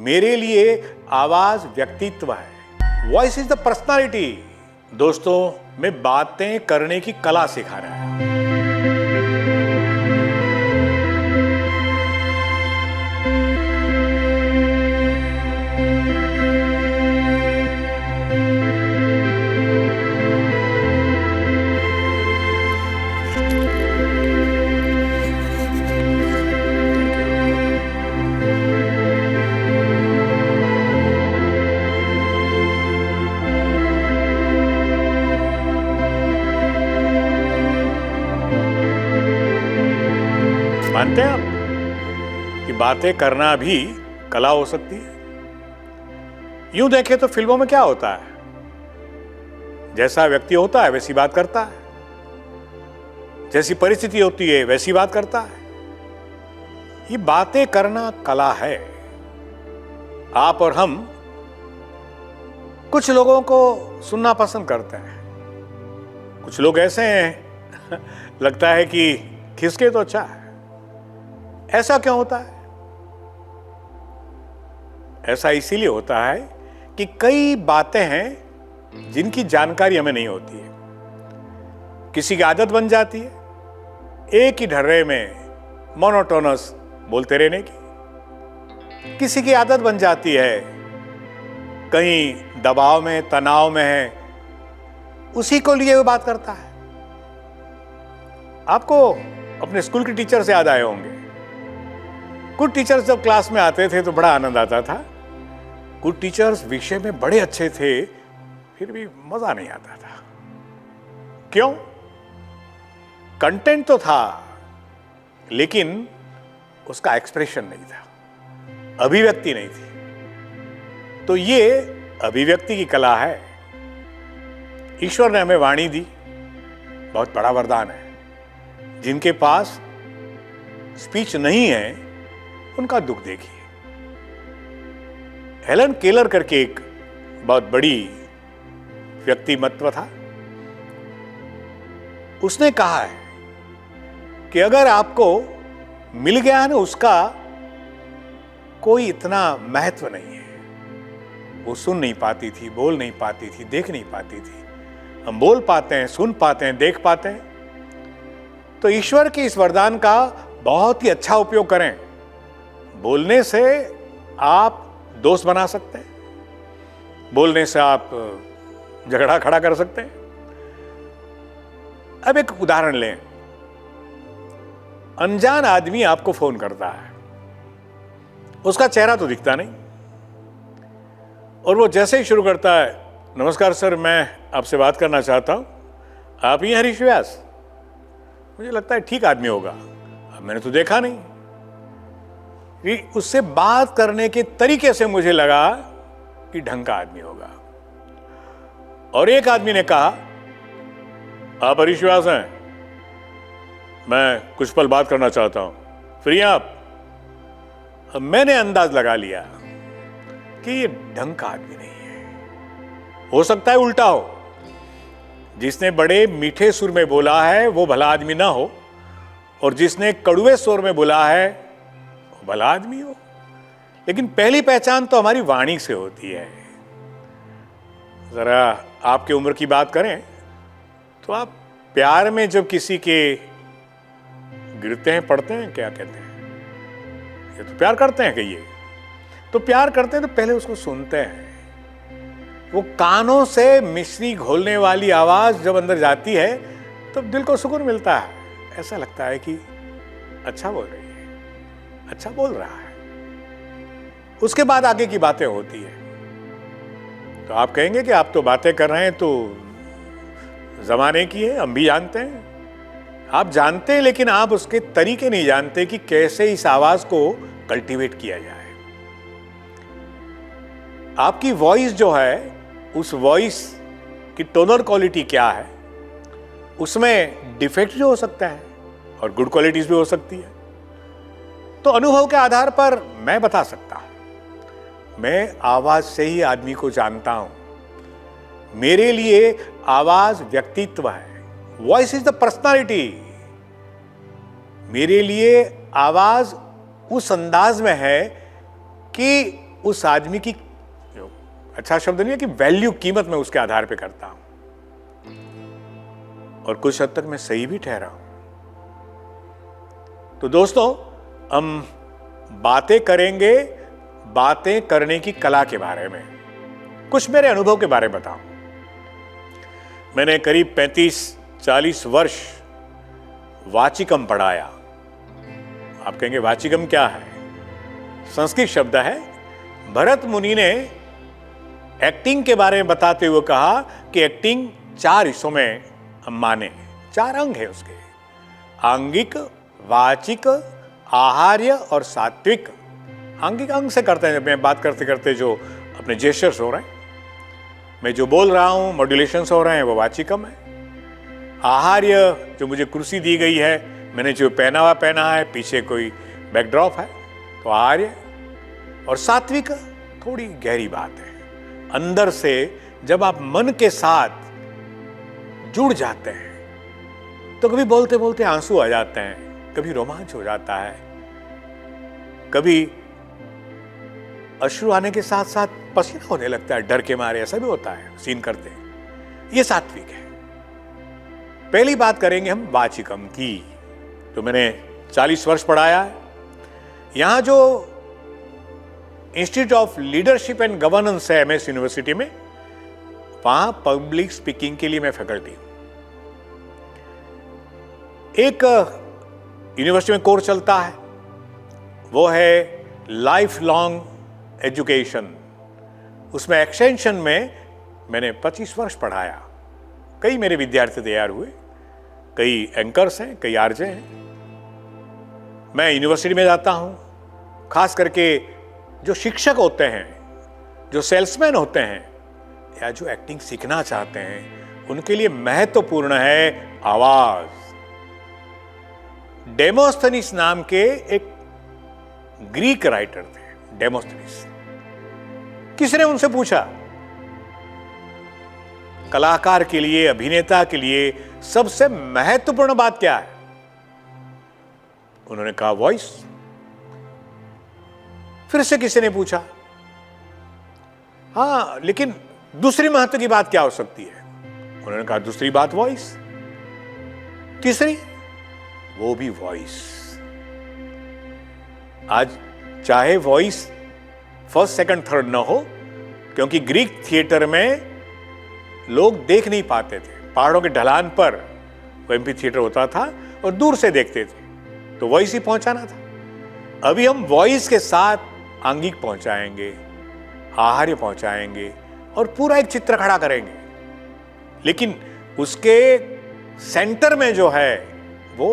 मेरे लिए आवाज व्यक्तित्व है। Voice is the personality. दोस्तों, मैं बातें करने की कला सिखा रहा हूं। मानते हैं आप कि बातें करना भी कला हो सकती है? यूं देखें तो फिल्मों में क्या होता है, जैसा व्यक्ति होता है वैसी बात करता है, जैसी परिस्थिति होती है वैसी बात करता है। ये बातें करना कला है। आप और हम कुछ लोगों को सुनना पसंद करते हैं, कुछ लोग ऐसे हैं लगता है कि खिसके तो अच्छा है। ऐसा क्यों होता है? ऐसा इसीलिए होता है कि कई बातें हैं जिनकी जानकारी हमें नहीं होती है। किसी की आदत बन जाती है एक ही ढर्रे में मोनोटोनस बोलते रहने की। किसी की आदत बन जाती है कहीं दबाव में, तनाव में है, उसी को लिए वो बात करता है। आपको अपने स्कूल के टीचर से याद आए होंगे। कुछ टीचर्स जब क्लास में आते थे तो बड़ा आनंद आता था। कुछ टीचर्स विषय में बड़े अच्छे थे, फिर भी मजा नहीं आता था। क्यों? कंटेंट तो था लेकिन उसका एक्सप्रेशन नहीं था, अभिव्यक्ति नहीं थी। तो ये अभिव्यक्ति की कला है। ईश्वर ने हमें वाणी दी, बहुत बड़ा वरदान है। जिनके पास स्पीच नहीं है उनका दुख देखिए। हेलन केलर करके एक बहुत बड़ी व्यक्तिमत्व था। उसने कहा है कि अगर आपको मिल गया है ना, उसका कोई इतना महत्व नहीं है। वो सुन नहीं पाती थी, बोल नहीं पाती थी, देख नहीं पाती थी। हम बोल पाते हैं, सुन पाते हैं, देख पाते हैं। तो ईश्वर के इस वरदान का बहुत ही अच्छा उपयोग करें। बोलने से आप दोस्त बना सकते हैं, बोलने से आप झगड़ा खड़ा कर सकते हैं। अब एक उदाहरण लें। अनजान आदमी आपको फोन करता है, उसका चेहरा तो दिखता नहीं, और वो जैसे ही शुरू करता है, नमस्कार सर, मैं आपसे बात करना चाहता हूं, आप ही हरीश व्यास? मुझे लगता है ठीक आदमी होगा, अब मैंने तो देखा नहीं। उससे बात करने के तरीके से मुझे लगा कि ढंग का आदमी होगा। और एक आदमी ने कहा, आप हरीश व्यास हैं? मैं कुछ पल बात करना चाहता हूं, फ्री हैं आप? अब मैंने अंदाज लगा लिया कि ये ढंग का आदमी नहीं है। हो सकता है उल्टा हो, जिसने बड़े मीठे सुर में बोला है वो भला आदमी ना हो, और जिसने कड़वे सुर में बोला है वो भला आदमी हो। लेकिन पहली पहचान तो हमारी वाणी से होती है। जरा आपकी उम्र की बात करें तो आप प्यार में जब किसी के गिरते हैं, पढ़ते हैं, क्या कहते हैं, ये तो प्यार करते हैं कहिए। तो प्यार करते हैं तो पहले उसको सुनते हैं। वो कानों से मिश्री घोलने वाली आवाज जब अंदर जाती है तो दिल को सुकून मिलता है। ऐसा लगता है कि अच्छा बोल रही है, अच्छा बोल रहा है। उसके बाद आगे की बातें होती है। तो आप कहेंगे कि आप तो बातें कर रहे हैं तो जमाने की है, हम भी जानते हैं। आप जानते हैं, लेकिन आप उसके तरीके नहीं जानते कि कैसे इस आवाज को कल्टीवेट किया जाए। आपकी वॉइस जो है, उस वॉइस की टोनल क्वालिटी क्या है, उसमें डिफेक्ट जो हो सकता है और गुड क्वालिटीज भी हो सकती है। तो अनुभव के आधार पर मैं बता सकता हूं। मैं आवाज से ही आदमी को जानता हूं। मेरे लिए आवाज व्यक्तित्व है। Voice is the personality. मेरे लिए आवाज उस अंदाज में है कि उस आदमी की, अच्छा शब्द नहीं है कि वैल्यू, कीमत मैं उसके आधार पे करता हूं, और कुछ हद तक मैं सही भी ठहरा हूं। तो दोस्तों, हम बातें करेंगे बातें करने की कला के बारे में। कुछ मेरे अनुभव के बारे में बताऊं। मैंने करीब 35-40 वर्ष वाचिकम पढ़ाया। आप कहेंगे वाचिकम क्या है? संस्कृत शब्द है। भरत मुनि ने एक्टिंग के बारे में बताते हुए कहा कि एक्टिंग 4 हिस्सों में हम माने, 4 अंग है उसके, आंगिक, वाचिक, आहार्य और सात्विक। आंगिक अंग से करते हैं, मैं बात करते करते जो अपने जेस्चर्स हो रहे हैं, मैं जो बोल रहा हूं, मॉड्यूलेशंस हो रहे हैं, वो वाचिकम है। आहार्य, जो मुझे कुर्सी दी गई है, मैंने जो पहना है, पीछे कोई बैकड्रॉप है, तो आहार्य। और सात्विक थोड़ी गहरी बात है, अंदर से जब आप मन के साथ जुड़ जाते हैं तो कभी बोलते बोलते आंसू आ जाते हैं, कभी रोमांच हो जाता है, कभी अश्रु आने के साथ साथ पसीना होने लगता है डर के मारे, ऐसा भी होता है सीन करते हैं। ये सात्विक है। पहली बात करेंगे हम वाचिकम की। तो मैंने 40 वर्ष पढ़ाया है। यहां जो institute of leadership and governance है एमएस यूनिवर्सिटी में, वहां पब्लिक स्पीकिंग के लिए मैं फैकल्टी हूं। एक यूनिवर्सिटी में कोर्स चलता है, वो है लाइफ लॉन्ग एजुकेशन। उसमें एक्सटेंशन में मैंने 25 वर्ष पढ़ाया। कई मेरे विद्यार्थी तैयार हुए, कई एंकर्स हैं, कई आरजे हैं। मैं यूनिवर्सिटी में जाता हूं, खास करके जो शिक्षक होते हैं, जो सेल्समैन होते हैं, या जो एक्टिंग सीखना चाहते हैं, उनके लिए महत्वपूर्ण है आवाज। डेमोस्थेनिस नाम के एक ग्रीक राइटर थे, डेमोस्थेनिस। किसी ने उनसे पूछा, कलाकार के लिए, अभिनेता के लिए सबसे महत्वपूर्ण बात क्या है? उन्होंने कहा वॉइस। फिर से किसी ने पूछा, हां लेकिन दूसरी महत्व की बात क्या हो सकती है? उन्होंने कहा दूसरी बात वॉइस। तीसरी, वो भी वॉइस। आज चाहे वॉइस फर्स्ट सेकंड थर्ड ना हो, क्योंकि ग्रीक थिएटर में लोग देख नहीं पाते थे। पहाड़ों के ढलान पर वो एम्फी थिएटर होता था और दूर से देखते थे, तो वॉइस ही पहुंचाना था। अभी हम वॉइस के साथ आंगिक पहुंचाएंगे, आहार्य पहुंचाएंगे और पूरा एक चित्र खड़ा करेंगे। लेकिन उसके सेंटर में जो है वो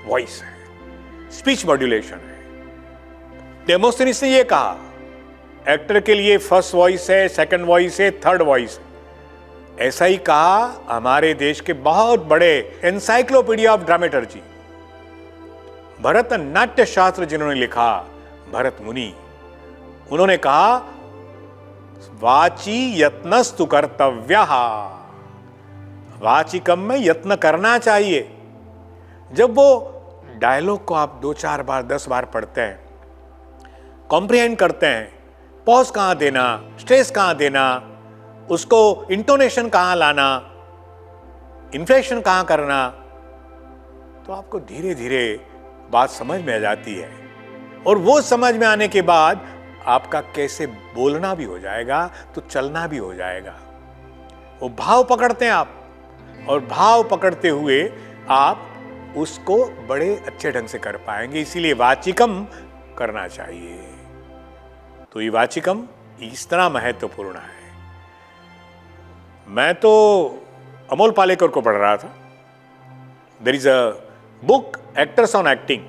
वॉइस है, स्पीच मॉड्यूलेशन है। डेमोस्थेनिस ने ये कहा, एक्टर के लिए फर्स्ट वॉइस है, सेकंड वॉइस है, थर्ड वॉइस है। ऐसा ही कहा हमारे देश के बहुत बड़े एनसाइक्लोपीडिया ऑफ ड्रामेटर्जी, भरत नाट्य शास्त्र जिन्होंने लिखा, भरत मुनि, उन्होंने कहा वाची यत्नस्तु कर्तव्यः। वाचिकम में यत्न करना चाहिए। जब वो डायलॉग को आप 2-4 बार 10 बार पढ़ते हैं, कॉम्प्रिहेंड करते हैं, पॉज कहां देना, स्ट्रेस कहां देना, उसको इंटोनेशन कहां लाना, इन्फ्लेक्शन कहां करना, तो आपको धीरे धीरे बात समझ में आ जाती है। और वो समझ में आने के बाद आपका कैसे बोलना भी हो जाएगा, तो चलना भी हो जाएगा। वो भाव पकड़ते हैं आप, और भाव पकड़ते हुए आप उसको बड़े अच्छे ढंग से कर पाएंगे। इसीलिए वाचिकम करना चाहिए। तो ये वाचिकम इस तरह महत्वपूर्ण है। मैं तो अमोल पालेकर को पढ़ रहा था। There is a book actors on acting.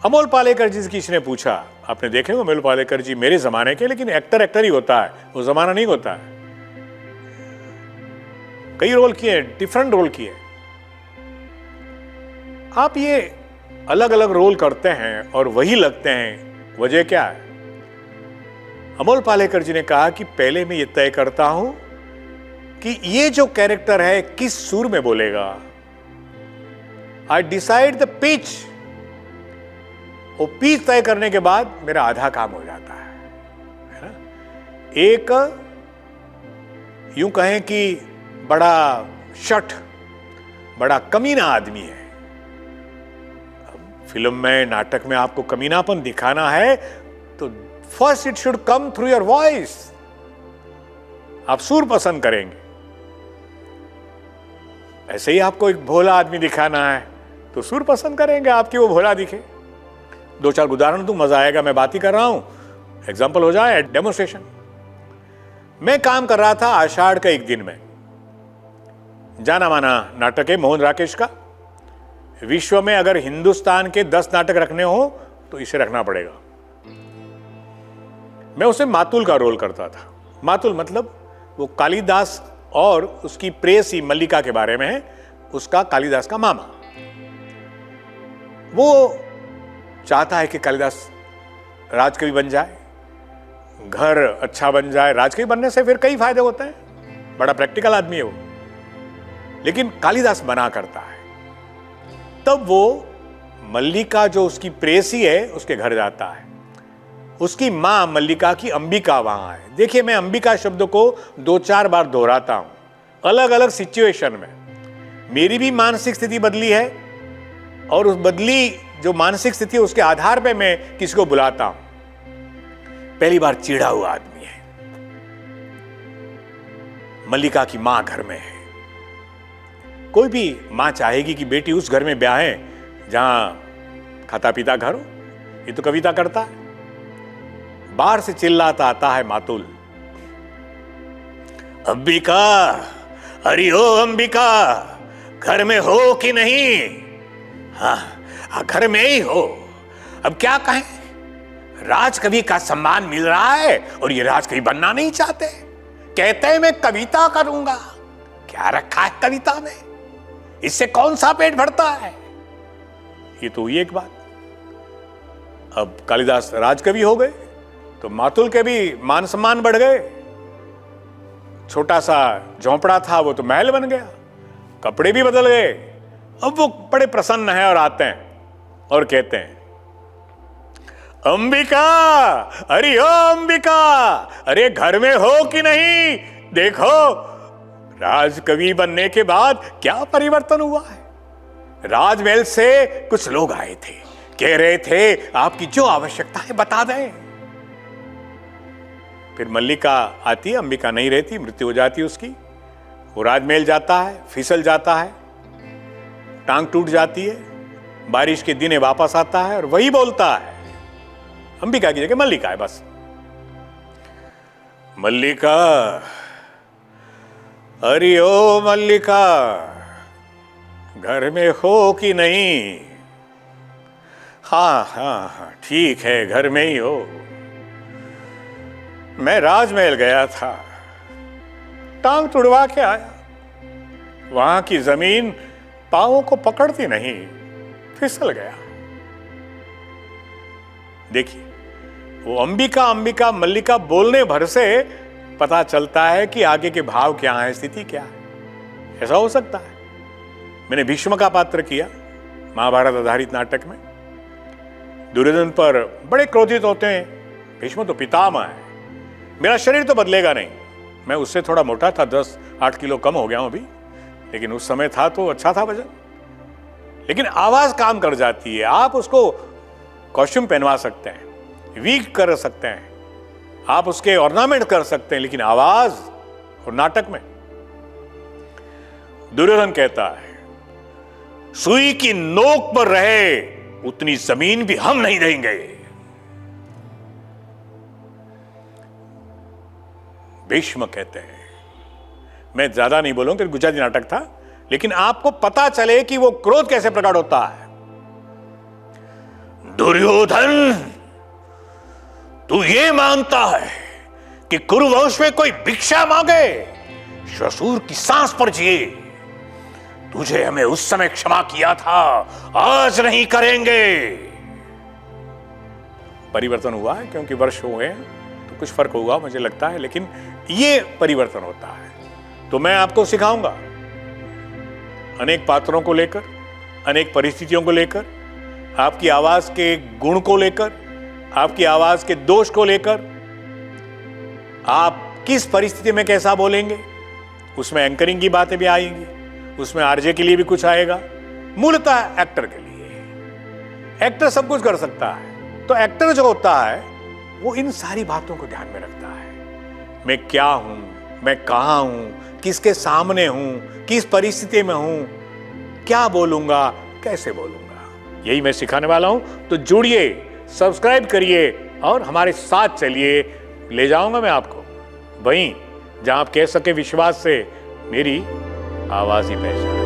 Amol Palekar ji से किसी ने पूछा, आपने देखे हो अमोल पालेकर जी मेरे जमाने के, लेकिन एक्टर ही होता है, वो जमाना नहीं होता है। कई रोल किए, डिफरेंट रोल किए। आप ये अलग अलग रोल करते हैं और वही लगते हैं, वजह क्या है? अमोल पालेकर जी ने कहा कि पहले मैं ये तय करता हूं कि ये जो कैरेक्टर है किस सुर में बोलेगा। I decide the pitch. वो पिच तय करने के बाद मेरा आधा काम हो जाता है। ना, एक यूं कहें कि बड़ा शठ, बड़ा कमीना आदमी है। फिल्म में, नाटक में आपको कमीनापन दिखाना है तो first it should come through your voice. आप सुर पसंद करेंगे। ऐसे ही आपको एक भोला आदमी दिखाना है तो सुर पसंद करेंगे आपकी, वो भोला दिखे। दो चार उदाहरण दूं, मजा आएगा। मैं बात ही कर रहा हूं, एग्जाम्पल हो जाए, डेमोन्स्ट्रेशन। मैं काम कर रहा था आषाढ़ का एक दिन में, जाना माना नाटक है मोहन राकेश का। विश्व में अगर हिंदुस्तान के 10 नाटक रखने हो तो इसे रखना पड़ेगा। मैं उसे मातुल का रोल करता था। मातुल मतलब वो कालिदास और उसकी प्रेयसी मल्लिका के बारे में है, उसका कालिदास का मामा। वो चाहता है कि कालिदास राजकवि बन जाए, घर अच्छा बन जाए। राजकवि बनने से फिर कई फायदे होते हैं, बड़ा प्रैक्टिकल आदमी है वो। लेकिन कालिदास मना करता है। तब वो मल्लिका जो उसकी प्रेयसी है उसके घर जाता है। उसकी मां मल्लिका की अंबिका वहां है। देखिए, मैं अंबिका शब्द को 2-4 बार दोहराता हूं, अलग अलग सिचुएशन में। मेरी भी मानसिक स्थिति बदली है और उस बदली जो मानसिक स्थिति है उसके आधार पे मैं किसी को बुलाता हूं। पहली बार चिढ़ा हुआ आदमी है, मल्लिका की मां घर में है। कोई भी मां चाहेगी कि बेटी उस घर में ब्याहे जहां खाता पीता घर हो। ये तो कविता करता है। बाहर से चिल्लाता आता है मातुल, अंबिका, हरि हो अंबिका, घर में हो कि नहीं? हाँ, घर में ही हो। अब क्या कहें, राजकवि का सम्मान मिल रहा है और ये राजकवि बनना नहीं चाहते। कहते हैं मैं कविता करूंगा। क्या रखा है कविता में? इससे कौन सा पेट भरता है? ये तो हुई एक बात। अब कालिदास राजकवि हो गए तो मातुल के भी मान सम्मान बढ़ गए। छोटा सा झोंपड़ा था वो तो महल बन गया, कपड़े भी बदल गए। अब वो बड़े प्रसन्न हैं और आते हैं और कहते हैं, अंबिका, अरे ओ अंबिका, अरे घर में हो कि नहीं? देखो, राजकवि बनने के बाद क्या परिवर्तन हुआ है। राजमहल से कुछ लोग आए थे, कह रहे थे आपकी जो आवश्यकता है बता दें। फिर मल्लिका आती है, अंबिका नहीं रहती, मृत्यु हो जाती है उसकी। वो राजमहल जाता है, फिसल जाता है, टांग टूट जाती है। बारिश के दिन वापस आता है और वही बोलता है, अंबिका की जगह मल्लिका है बस। मल्लिका, अरे ओ मल्लिका, घर में हो कि नहीं? हाँ हाँ हाँ, ठीक है, घर में ही हो। मैं राजमहल गया था, टांग तुड़वा के आया। वहां की जमीन पांवों को पकड़ती नहीं, फिसल गया। देखिए, वो अंबिका अंबिका मल्लिका बोलने भर से पता चलता है कि आगे के भाव क्या है, स्थिति क्या है। ऐसा हो सकता है। मैंने भीष्म का पात्र किया महाभारत आधारित नाटक में। दुर्योधन पर बड़े क्रोधित होते हैं। भीष्म तो पितामह है। मेरा शरीर तो बदलेगा नहीं, मैं उससे थोड़ा मोटा था, 10-8 किलो कम हो गया हूं अभी, लेकिन उस समय था तो अच्छा था वजन। लेकिन आवाज काम कर जाती है। आप उसको कॉस्ट्यूम पहनवा सकते हैं, वीक कर सकते हैं, आप उसके ऑर्नामेंट कर सकते हैं, लेकिन आवाज और नाटक में। दुर्योधन कहता है, सुई की नोक पर रहे उतनी जमीन भी हम नहीं देंगे। भीष्म कहते हैं, मैं ज्यादा नहीं बोलूंगा क्योंकि गुजराती नाटक था, लेकिन आपको पता चले कि वो क्रोध कैसे प्रकट होता है। दुर्योधन, तू ये मानता है कि कुरुवंश में कोई भिक्षा मांगे, श्वशुर की सांस पर जिए? तुझे हमें उस समय क्षमा किया था, आज नहीं करेंगे। परिवर्तन हुआ है क्योंकि वर्ष हुए हैं तो कुछ फर्क होगा मुझे लगता है, लेकिन ये परिवर्तन होता है। तो मैं आपको सिखाऊंगा अनेक पात्रों को लेकर, अनेक परिस्थितियों को लेकर, आपकी आवाज के गुण को लेकर, आपकी आवाज के दोष को लेकर आप किस परिस्थिति में कैसा बोलेंगे, उसमें एंकरिंग की बातें भी आएंगी, उसमें आरजे के लिए भी कुछ आएगा। मूलतः एक्टर के लिए, एक्टर सब कुछ कर सकता है, तो एक्टर जो होता है वो इन सारी बातों को ध्यान में रखता है। मैं क्या हूं, मैं कहां हूं, किसके सामने हूं, किस परिस्थिति में हूं, क्या बोलूंगा, कैसे बोलूंगा, यही मैं सिखाने वाला हूं। तो जुड़िए, सब्सक्राइब करिए और हमारे साथ चलिए। ले जाऊंगा मैं आपको वहीं जहां आप कह सके विश्वास से, मेरी आवाज ही पहचान।